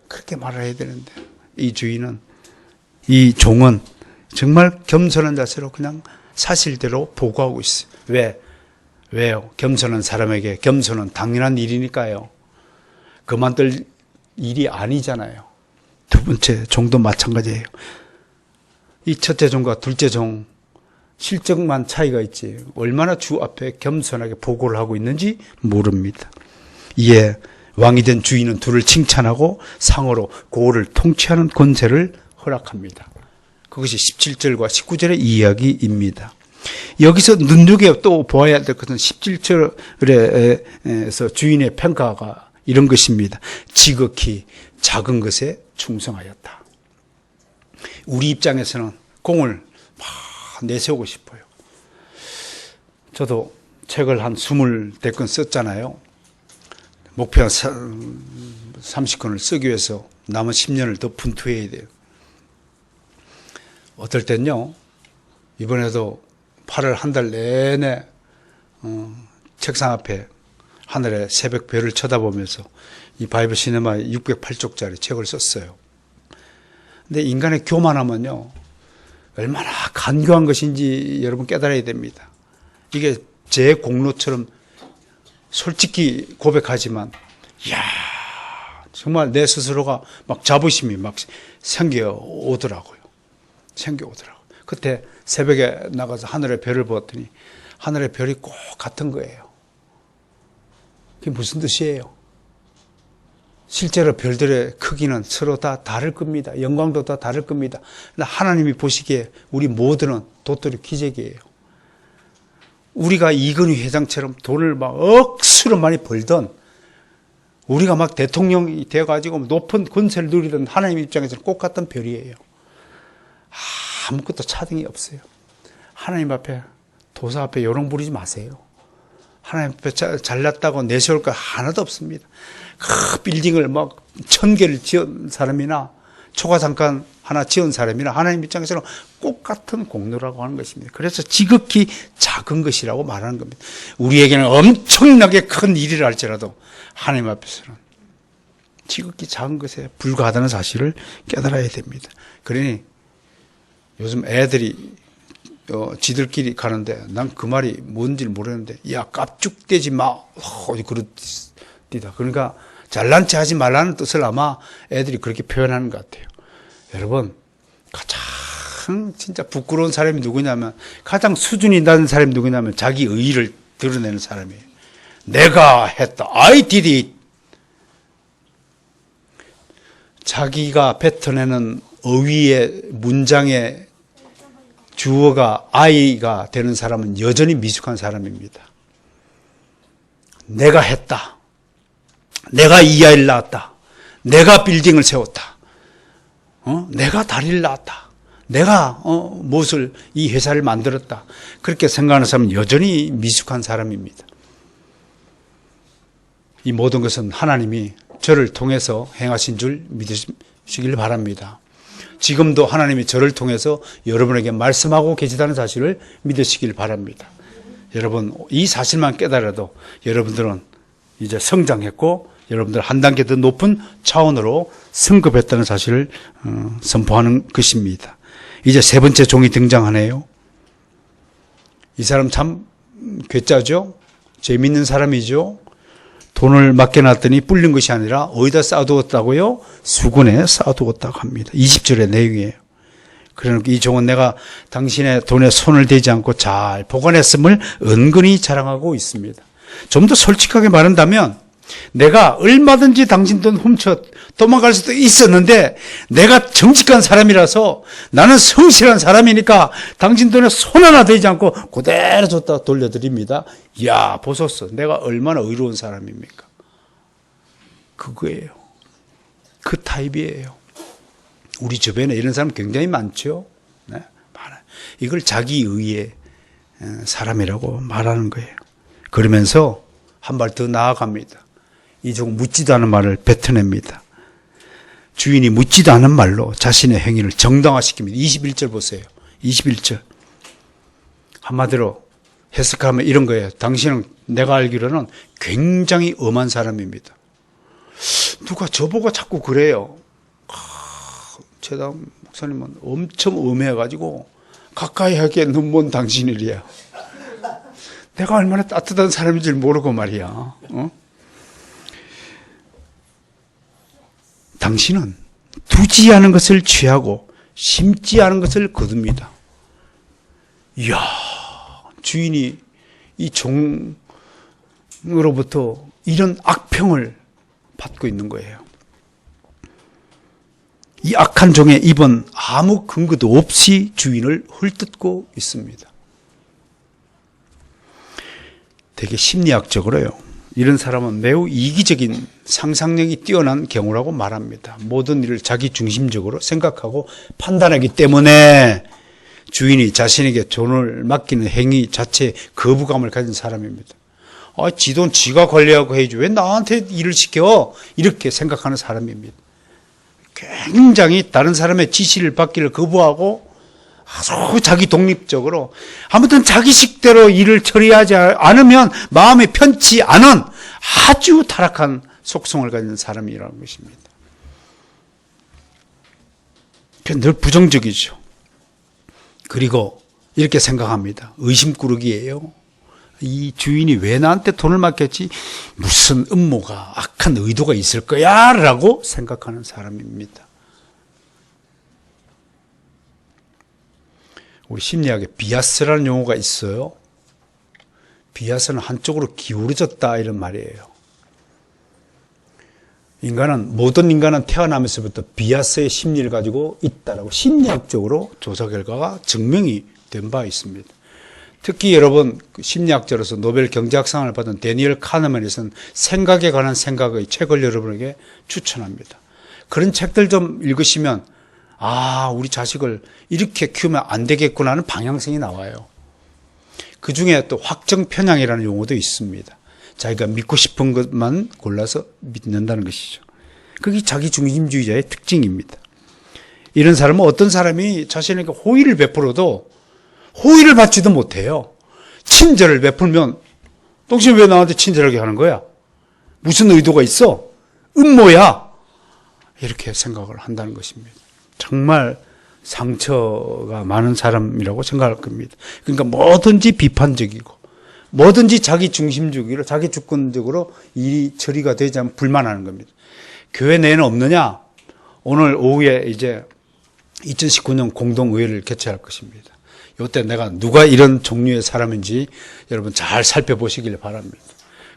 그렇게 말을 해야 되는데 이 주인은, 이 종은 정말 겸손한 자세로 그냥 사실대로 보고하고 있어요. 왜요? 겸손한 사람에게 겸손은 당연한 일이니까요. 그만둘 일이 아니잖아요. 두 번째 종도 마찬가지예요. 이 첫째 종과 둘째 종 실적만 차이가 있지 얼마나 주 앞에 겸손하게 보고를 하고 있는지 모릅니다. 이에 왕이 된 주인은 둘을 칭찬하고 상으로 고을을 통치하는 권세를 허락합니다. 그것이 17절과 19절의 이야기입니다. 여기서 눈여겨 또 보아야 될 것은 17절에서 주인의 평가가 이런 것입니다. 지극히 작은 것에 충성하였다. 우리 입장에서는 공을 막 내세우고 싶어요. 저도 책을 한 20권 썼잖아요. 목표 30권을 쓰기 위해서 남은 10년을 더 분투해야 돼요. 어떨 땐요, 이번에도 8월 한 달 내내 책상 앞에 하늘의 새벽 별을 쳐다보면서 이 바이블 시네마 608쪽짜리 책을 썼어요. 근데 인간의 교만하면요, 얼마나 간교한 것인지 여러분 깨달아야 됩니다. 이게 제 공로처럼 솔직히 고백하지만, 이야, 정말 내 스스로가 막 자부심이 막 생겨오더라고요. 그때 새벽에 나가서 하늘의 별을 보았더니 하늘의 별이 꼭 같은 거예요. 그게 무슨 뜻이에요? 실제로 별들의 크기는 서로 다 다를 겁니다. 영광도 다 다를 겁니다. 하나님이 보시기에 우리 모두는 도토리 기적이에요. 우리가 이건희 회장처럼 돈을 막 억수로 많이 벌던, 우리가 막 대통령이 돼가지고 높은 권세를 누리던 하나님 입장에서는 꼭 같은 별이에요. 아무것도 차등이 없어요. 하나님 앞에, 도사 앞에 요령 부리지 마세요. 하나님 앞에 잘났다고 내세울 거 하나도 없습니다. 그 빌딩을 막 1000개를 지은 사람이나 초가상간 하나 지은 사람이나 하나님 입장에서는 꼭 같은 공로라고 하는 것입니다. 그래서 지극히 작은 것이라고 말하는 겁니다. 우리에게는 엄청나게 큰 일이라 할지라도 하나님 앞에서는 지극히 작은 것에 불과하다는 사실을 깨달아야 됩니다. 그러니 요즘 애들이 지들끼리 가는데 난 그 말이 뭔지 모르는데, 야 깝죽대지 마 어디 그렇디다. 그러니까 잘난 체 하지 말라는 뜻을 아마 애들이 그렇게 표현하는 것 같아요. 여러분, 가장 진짜 부끄러운 사람이 누구냐면, 가장 수준이 낮은 사람이 누구냐면 자기 의의를 드러내는 사람이에요. 내가 했다. I did it. 자기가 뱉어내는 어휘의 문장의 주어가 I가 되는 사람은 여전히 미숙한 사람입니다. 내가 했다. 내가 이 아이를 낳았다. 내가 빌딩을 세웠다. 내가 다리를 낳았다. 내가 무엇을 이 회사를 만들었다. 그렇게 생각하는 사람은 여전히 미숙한 사람입니다. 이 모든 것은 하나님이 저를 통해서 행하신 줄 믿으시길 바랍니다. 지금도 하나님이 저를 통해서 여러분에게 말씀하고 계시다는 사실을 믿으시길 바랍니다. 여러분, 이 사실만 깨달아도 여러분들은 이제 성장했고 여러분들 한 단계 더 높은 차원으로 승급했다는 사실을 선포하는 것입니다. 이제 세 번째 종이 등장하네요. 이 사람 참 괴짜죠? 재밌는 사람이죠? 돈을 맡겨놨더니 불린 것이 아니라 어디다 쌓아두었다고요? 수군에 쌓아두었다고 합니다. 20절의 내용이에요. 그러니까 이 종은 내가 당신의 돈에 손을 대지 않고 잘 보관했음을 은근히 자랑하고 있습니다. 좀 더 솔직하게 말한다면, 내가 얼마든지 당신 돈 훔쳐 도망갈 수도 있었는데 내가 정직한 사람이라서, 나는 성실한 사람이니까 당신 돈에 손 하나 대지 않고 그대로 줬다 돌려드립니다. 야, 보소서, 내가 얼마나 의로운 사람입니까? 그거예요. 그 타입이에요. 우리 주변에 이런 사람 굉장히 많죠. 네, 많아요. 이걸 자기 의의 사람이라고 말하는 거예요. 그러면서 한 발 더 나아갑니다. 이 종은 묻지도 않은 말을 뱉어냅니다. 주인이 묻지도 않은 말로 자신의 행위를 정당화시킵니다. 21절 보세요. 21절. 한마디로 해석하면 이런 거예요. 당신은, 내가 알기로는 굉장히 엄한 사람입니다. 누가 저보고 자꾸 그래요. 최다음 목사님은 엄청 엄해가지고 가까이 하기에 눈먼 당신이랴. 내가 얼마나 따뜻한 사람인 줄 모르고 말이야. 당신은 두지 않은 것을 취하고 심지 않은 것을 거둡니다. 이야, 주인이 이 종으로부터 이런 악평을 받고 있는 거예요. 이 악한 종의 입은 아무 근거도 없이 주인을 헐뜯고 있습니다. 되게 심리학적으로요, 이런 사람은 매우 이기적인 상상력이 뛰어난 경우라고 말합니다. 모든 일을 자기 중심적으로 생각하고 판단하기 때문에 주인이 자신에게 돈을 맡기는 행위 자체에 거부감을 가진 사람입니다. 지 돈 지가 관리하고 해야지 왜 나한테 일을 시켜? 이렇게 생각하는 사람입니다. 굉장히 다른 사람의 지시를 받기를 거부하고 아주 자기 독립적으로 아무튼 자기 식대로 일을 처리하지 않으면 마음이 편치 않은 아주 타락한 속성을 가진 사람이라는 것입니다. 늘 부정적이죠. 그리고 이렇게 생각합니다. 의심꾸러기예요. 이 주인이 왜 나한테 돈을 맡겼지? 무슨 음모가, 악한 의도가 있을 거야 라고 생각하는 사람입니다. 우리 심리학에 비아스라는 용어가 있어요. 비아스는 한쪽으로 기울어졌다 이런 말이에요. 모든 인간은 태어나면서부터 비아스의 심리를 가지고 있다라고 심리학적으로 조사 결과가 증명이 된 바 있습니다. 특히 여러분 심리학자로서 노벨 경제학상을 받은 데니얼 카너만에서는 생각에 관한 생각의 책을 여러분에게 추천합니다. 그런 책들 좀 읽으시면 우리 자식을 이렇게 키우면 안 되겠구나 하는 방향성이 나와요. 그 중에 또 확정 편향이라는 용어도 있습니다. 자기가 믿고 싶은 것만 골라서 믿는다는 것이죠. 그게 자기 중심주의자의 특징입니다. 이런 사람은 어떤 사람이 자신에게 호의를 베풀어도 호의를 받지도 못해요. 친절을 베풀면 당신 왜 나한테 친절하게 하는 거야? 무슨 의도가 있어? 음모야? 이렇게 생각을 한다는 것입니다. 정말 상처가 많은 사람이라고 생각할 겁니다. 그러니까 뭐든지 비판적이고 뭐든지 자기 중심적으로 자기 주권적으로 일이 처리가 되지 않으면 불만하는 겁니다. 교회 내에는 없느냐? 오늘 오후에 이제 2019년 공동의회를 개최할 것입니다. 이때 내가 누가 이런 종류의 사람인지 여러분 잘 살펴보시길 바랍니다.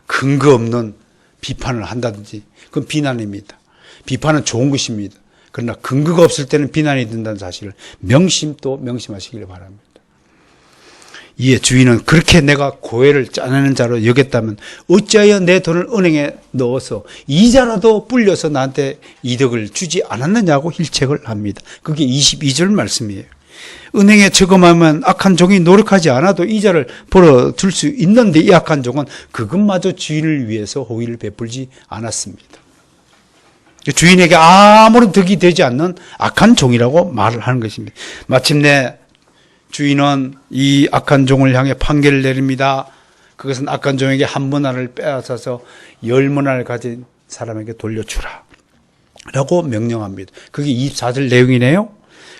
근거 없는 비판을 한다든지 그건 비난입니다. 비판은 좋은 것입니다. 그러나 근거가 없을 때는 비난이 된다는 사실을 명심하시길 바랍니다. 이에 주인은 그렇게 내가 고해를 짜내는 자로 여겼다면 어찌하여 내 돈을 은행에 넣어서 이자라도 불려서 나한테 이득을 주지 않았느냐고 힐책을 합니다. 그게 22절 말씀이에요. 은행에 저금하면 악한 종이 노력하지 않아도 이자를 벌어줄 수 있는데 이 악한 종은 그것마저 주인을 위해서 호의를 베풀지 않았습니다. 주인에게 아무런 득이 되지 않는 악한 종이라고 말을 하는 것입니다. 마침내 주인은 이 악한 종을 향해 판결을 내립니다. 그것은 악한 종에게 한 문화를 빼앗아서 10문화를 가진 사람에게 돌려주라 라고 명령합니다. 그게 24절 내용이네요.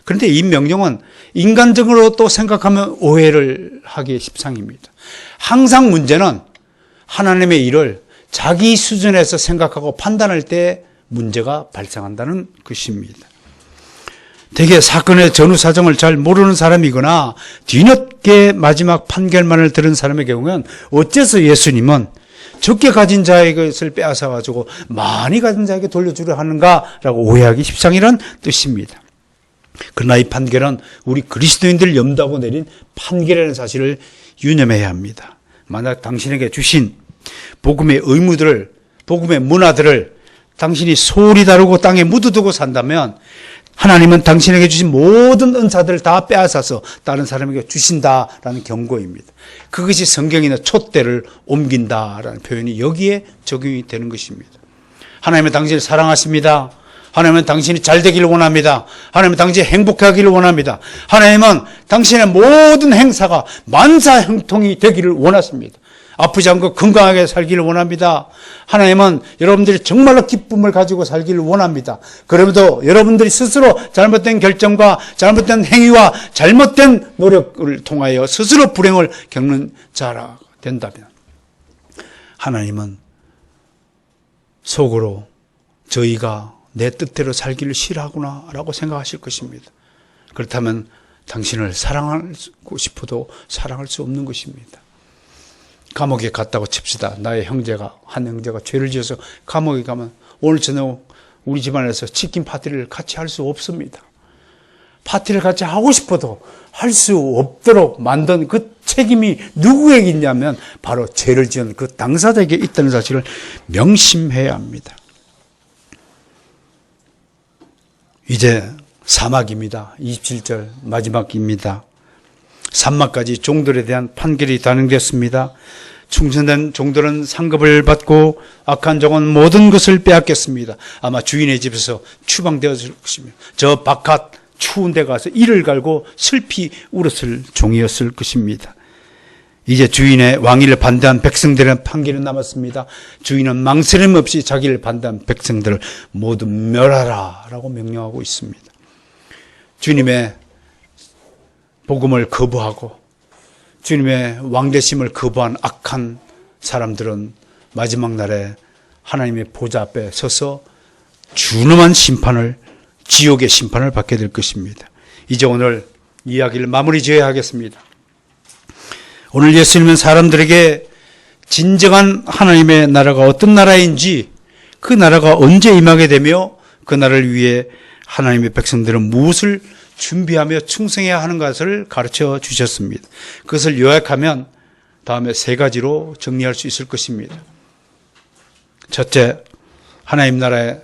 그런데 이 명령은 인간적으로 또 생각하면 오해를 하기 십상입니다. 항상 문제는 하나님의 일을 자기 수준에서 생각하고 판단할 때 문제가 발생한다는 것입니다. 대개 사건의 전후 사정을 잘 모르는 사람이거나 뒤늦게 마지막 판결만을 들은 사람의 경우는 어째서 예수님은 적게 가진 자의 것을 빼앗아 가지고 많이 가진 자에게 돌려주려 하는가라고 오해하기 십상이라는 뜻입니다. 그러나 이 판결은 우리 그리스도인들을 염두하고 내린 판결이라는 사실을 유념해야 합니다. 만약 당신에게 주신 복음의 의무들을, 복음의 문화들을 당신이 소홀히 다루고 땅에 묻어두고 산다면 하나님은 당신에게 주신 모든 은사들을 다 빼앗아서 다른 사람에게 주신다라는 경고입니다. 그것이 성경에는 촛대를 옮긴다라는 표현이 여기에 적용이 되는 것입니다. 하나님은 당신을 사랑하십니다. 하나님은 당신이 잘 되기를 원합니다. 하나님은 당신이 행복하기를 원합니다. 하나님은 당신의 모든 행사가 만사형통이 되기를 원하십니다. 아프지 않고 건강하게 살기를 원합니다. 하나님은 여러분들이 정말로 기쁨을 가지고 살기를 원합니다. 그럼에도 여러분들이 스스로 잘못된 결정과 잘못된 행위와 잘못된 노력을 통하여 스스로 불행을 겪는 자라 된다면 하나님은 속으로 저희가 내 뜻대로 살기를 싫어하구나 라고 생각하실 것입니다. 그렇다면 당신을 사랑하고 싶어도 사랑할 수 없는 것입니다. 감옥에 갔다고 칩시다. 나의 형제가, 한 형제가 죄를 지어서 감옥에 가면 오늘 저녁 우리 집안에서 치킨 파티를 같이 할 수 없습니다. 파티를 같이 하고 싶어도 할 수 없도록 만든 그 책임이 누구에게 있냐면 바로 죄를 지은 그 당사자에게 있다는 사실을 명심해야 합니다. 이제 사막입니다. 27절 마지막입니다. 산막까지 종들에 대한 판결이 단행됐습니다. 충성된 종들은 상급을 받고 악한 종은 모든 것을 빼앗겼습니다. 아마 주인의 집에서 추방되었을 것입니다. 저 바깥 추운 데 가서 이를 갈고 슬피 울었을 종이었을 것입니다. 이제 주인의 왕위를 반대한 백성들의 판결이 남았습니다. 주인은 망설임 없이 자기를 반대한 백성들을 모두 멸하라 라고 명령하고 있습니다. 주님의 복음을 거부하고 주님의 왕되심을 거부한 악한 사람들은 마지막 날에 하나님의 보좌 앞에 서서 준엄한 심판을, 지옥의 심판을 받게 될 것입니다. 이제 오늘 이야기를 마무리 지어야 하겠습니다. 오늘 예수님은 사람들에게 진정한 하나님의 나라가 어떤 나라인지, 그 나라가 언제 임하게 되며 그 나라를 위해 하나님의 백성들은 무엇을 준비하며 충성해야 하는 것을 가르쳐 주셨습니다. 그것을 요약하면 다음에 세 가지로 정리할 수 있을 것입니다. 첫째, 하나님 나라의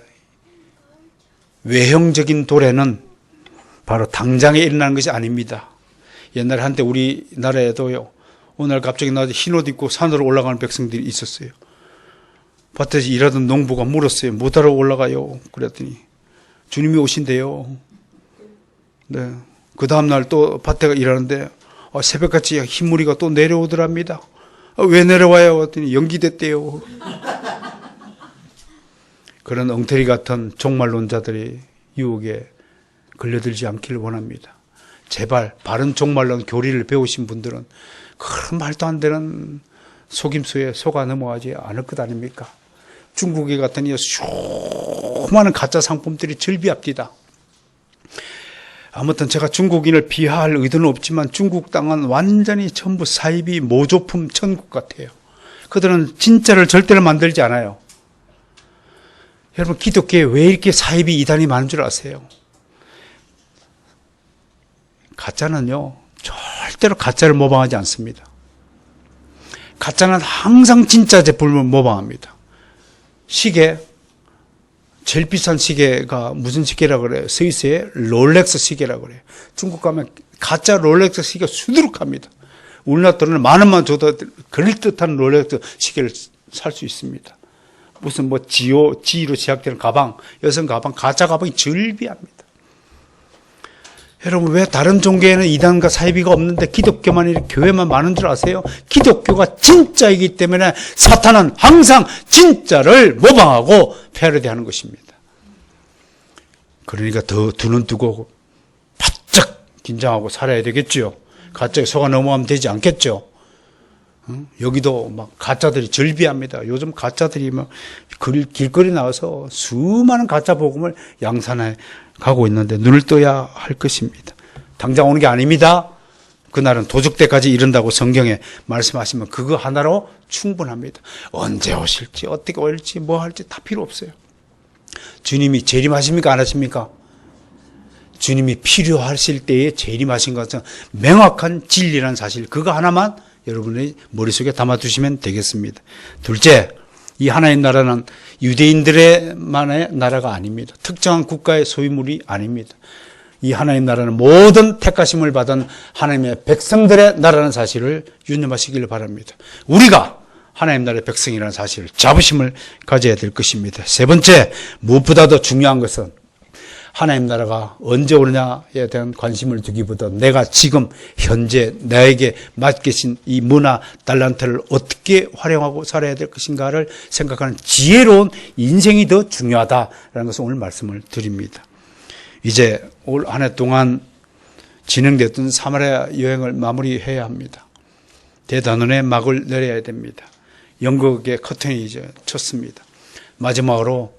외형적인 도래는 바로 당장에 일어나는 것이 아닙니다. 옛날에 한때 우리나라에도요, 오늘 갑자기 나와서 흰옷 입고 산으로 올라가는 백성들이 있었어요. 밭에서 일하던 농부가 물었어요. 뭐하러 올라가요? 그랬더니 주님이 오신대요. 네. 그 다음날 또 밭에 일하는데 새벽같이 흰무리가 또 내려오더랍니다. 왜 내려와요? 그랬더니 연기됐대요. 그런 엉터리 같은 종말론자들의 유혹에 걸려들지 않기를 원합니다. 제발 바른 종말론 교리를 배우신 분들은 그런 말도 안 되는 속임수에 속아 넘어가지 않을 것 아닙니까? 중국에 갔더니 수많은 가짜 상품들이 즐비합니다. 아무튼 제가 중국인을 비하할 의도는 없지만 중국 땅은 완전히 전부 사이비 모조품 천국 같아요. 그들은 진짜를 절대로 만들지 않아요. 여러분, 기독교에 왜 이렇게 사이비 이단이 많은 줄 아세요? 가짜는요, 절대로 가짜를 모방하지 않습니다. 가짜는 항상 진짜 제품을 모방합니다. 시계, 제일 비싼 시계가 무슨 시계라고 그래요? 스위스의 롤렉스 시계라고 그래요. 중국 가면 가짜 롤렉스 시계가 수두룩합니다. 우리나라 돈을 만 원만 줘도 그럴듯한 롤렉스 시계를 살 수 있습니다. 무슨 G로 시작되는 가방, 여성 가방, 가짜 가방이 즐비합니다. 여러분, 왜 다른 종교에는 이단과 사이비가 없는데 기독교만 이렇게 교회만 많은 줄 아세요? 기독교가 진짜이기 때문에 사탄은 항상 진짜를 모방하고 패러디하는 것입니다. 그러니까 더 두 눈 뜨고 바짝 긴장하고 살아야 되겠죠. 가짜에 속아 넘어가면 되지 않겠죠. 여기도 막 가짜들이 절비합니다. 요즘 가짜들이 막 길거리 나와서 수많은 가짜 복음을 양산해 가고 있는데 눈을 떠야 할 것입니다. 당장 오는 게 아닙니다. 그날은 도적 때까지 이른다고 성경에 말씀하시면 그거 하나로 충분합니다. 언제 오실지, 어떻게 올지, 뭐 할지 다 필요 없어요. 주님이 재림하십니까? 안 하십니까? 주님이 필요하실 때에 재림하신 것은 명확한 진리라는 사실, 그거 하나만 여러분의 머릿속에 담아두시면 되겠습니다. 둘째, 이 하나님 나라는 유대인들만의 나라가 아닙니다. 특정한 국가의 소유물이 아닙니다. 이 하나님 나라는 모든 택하심을 받은 하나님의 백성들의 나라는 사실을 유념하시기를 바랍니다. 우리가 하나님 나라의 백성이라는 사실을 자부심을 가져야 될 것입니다. 세 번째, 무엇보다도 중요한 것은 하나님 나라가 언제 오느냐에 대한 관심을 두기보다 내가 지금 현재 나에게 맡기신 이 문화 달란트를 어떻게 활용하고 살아야 될 것인가를 생각하는 지혜로운 인생이 더 중요하다라는 것을 오늘 말씀을 드립니다. 이제 올 한 해 동안 진행됐던 사마리아 여행을 마무리해야 합니다. 대단원의 막을 내려야 됩니다. 연극의 커튼이 이제 쳤습니다. 마지막으로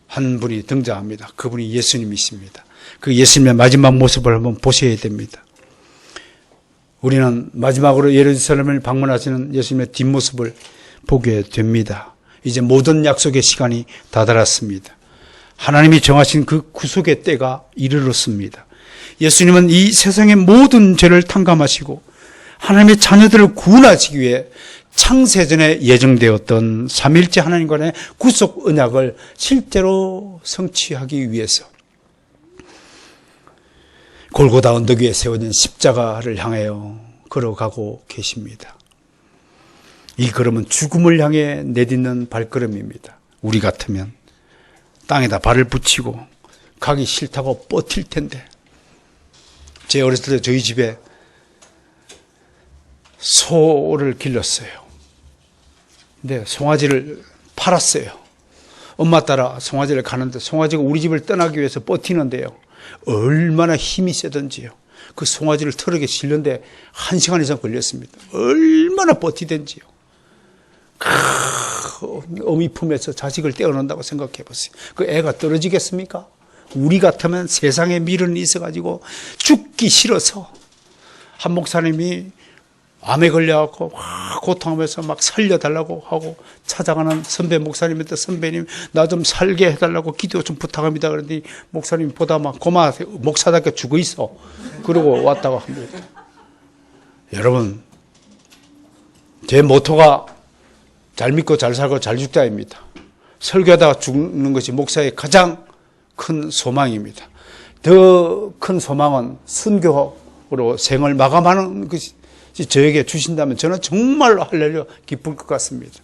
한 분이 등장합니다. 그분이 예수님이십니다. 그 예수님의 마지막 모습을 한번 보셔야 됩니다. 우리는 마지막으로 예루살렘을 방문하시는 예수님의 뒷모습을 보게 됩니다. 이제 모든 약속의 시간이 다다랐습니다. 하나님이 정하신 그 구속의 때가 이르렀습니다. 예수님은 이 세상의 모든 죄를 탕감하시고 하나님의 자녀들을 구원하시기 위해 창세전에 예정되었던 삼위일체 하나님과의 구속 언약을 실제로 성취하기 위해서 골고다 언덕 위에 세워진 십자가를 향하여 걸어가고 계십니다. 이 걸음은 죽음을 향해 내딛는 발걸음입니다. 우리 같으면 땅에다 발을 붙이고 가기 싫다고 버틸 텐데, 제 어렸을 때 저희 집에 소를 길렀어요. 근데 송아지를 팔았어요. 엄마 따라 송아지를 가는데 송아지가 우리 집을 떠나기 위해서 버티는데요, 얼마나 힘이 세던지요. 그 송아지를 트럭에 실는데 1시간 이상 걸렸습니다. 얼마나 버티던지요. 어미 품에서 자식을 떼어낸다고 생각해 보세요. 그 애가 떨어지겠습니까? 우리 같으면 세상에 미련이 있어가지고 죽기 싫어서 한 목사님이 암에 걸려갖고 고통하면서 막 살려달라고 하고 찾아가는 선배 목사님한테 선배님 나 좀 살게 해달라고 기도 좀 부탁합니다. 그런데 목사님이 보다 막 고마 목사답게 죽어 있어. 그러고 왔다고 합니다. 여러분 제 모토가 잘 믿고 잘 살고 잘 죽자입니다. 설교하다가 죽는 것이 목사의 가장 큰 소망입니다. 더 큰 소망은 선교로 생을 마감하는 것이 저에게 주신다면 저는 정말로 할렐루야 기쁠 것 같습니다.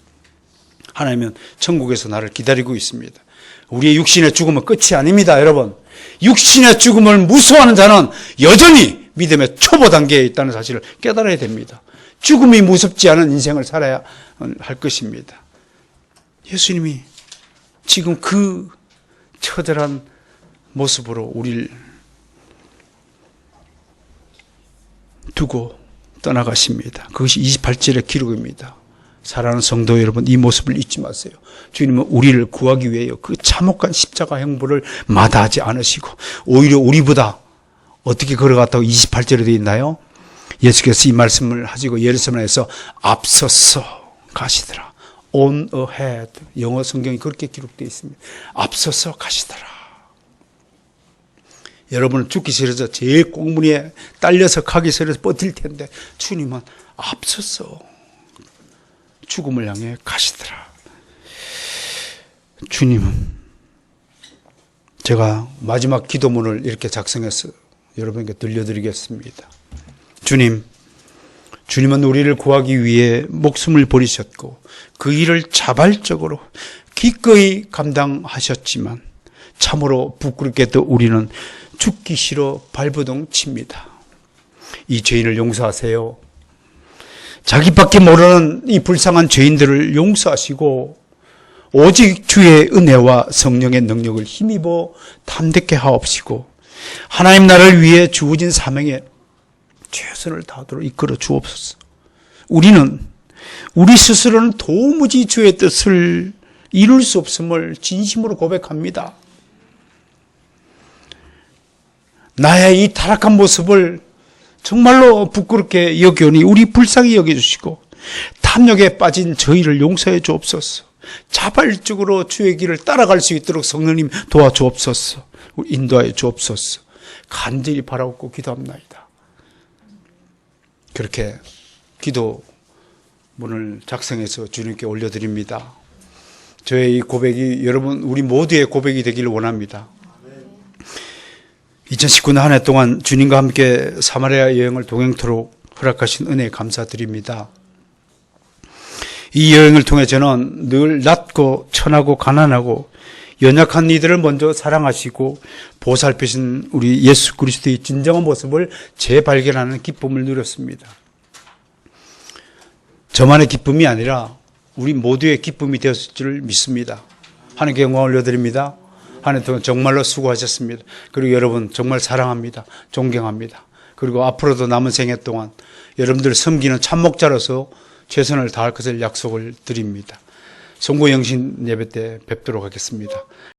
하나님은 천국에서 나를 기다리고 있습니다. 우리의 육신의 죽음은 끝이 아닙니다. 여러분 육신의 죽음을 무서워하는 자는 여전히 믿음의 초보 단계에 있다는 사실을 깨달아야 됩니다. 죽음이 무섭지 않은 인생을 살아야 할 것입니다. 예수님이 지금 그 처절한 모습으로 우리를 두고 떠나가십니다. 그것이 28절의 기록입니다. 사랑하는 성도 여러분, 이 모습을 잊지 마세요. 주님은 우리를 구하기 위해 그 참혹한 십자가 형벌을 마다하지 않으시고 오히려 우리보다 어떻게 걸어갔다고 28절에 되어 있나요? 예수께서 이 말씀을 하시고 예루살렘에서 앞서서 가시더라. On ahead. 영어 성경이 그렇게 기록되어 있습니다. 앞서서 가시더라. 여러분은 죽기 싫어서 제일 꽁무니에 딸려서 가기 싫어서 버틸 텐데 주님은 앞서서 죽음을 향해 가시더라. 주님은 제가 마지막 기도문을 이렇게 작성해서 여러분에게 들려드리겠습니다. 주님은 우리를 구하기 위해 목숨을 버리셨고 그 일을 자발적으로 기꺼이 감당하셨지만 참으로 부끄럽게도 우리는 죽기 싫어 발버둥 칩니다. 이 죄인을 용서하세요. 자기밖에 모르는 이 불쌍한 죄인들을 용서하시고 오직 주의 은혜와 성령의 능력을 힘입어 담대케 하옵시고 하나님 나라를 위해 주어진 사명에 최선을 다하도록 이끌어 주옵소서. 우리 스스로는 도무지 주의 뜻을 이룰 수 없음을 진심으로 고백합니다. 나의 이 타락한 모습을 정말로 부끄럽게 여겨오니 우리 불쌍히 여겨주시고 탐욕에 빠진 저희를 용서해 주옵소서. 자발적으로 주의 길을 따라갈 수 있도록 성령님 도와주옵소서. 인도하여 주옵소서. 간절히 바라고 기도합나이다. 그렇게 기도문을 작성해서 주님께 올려드립니다. 저의 이 고백이 여러분 우리 모두의 고백이 되기를 원합니다. 2019년 한 해 동안 주님과 함께 사마리아 여행을 동행토록 허락하신 은혜에 감사드립니다. 이 여행을 통해 저는 늘 낮고 천하고 가난하고 연약한 이들을 먼저 사랑하시고 보살피신 우리 예수 그리스도의 진정한 모습을 재발견하는 기쁨을 누렸습니다. 저만의 기쁨이 아니라 우리 모두의 기쁨이 되었을 줄 믿습니다. 하나님께 영광 올려드립니다. 한 해 동안 정말로 수고하셨습니다. 그리고 여러분 정말 사랑합니다. 존경합니다. 그리고 앞으로도 남은 생애 동안 여러분들 섬기는 참목자로서 최선을 다할 것을 약속을 드립니다. 송구영신 예배 때 뵙도록 하겠습니다.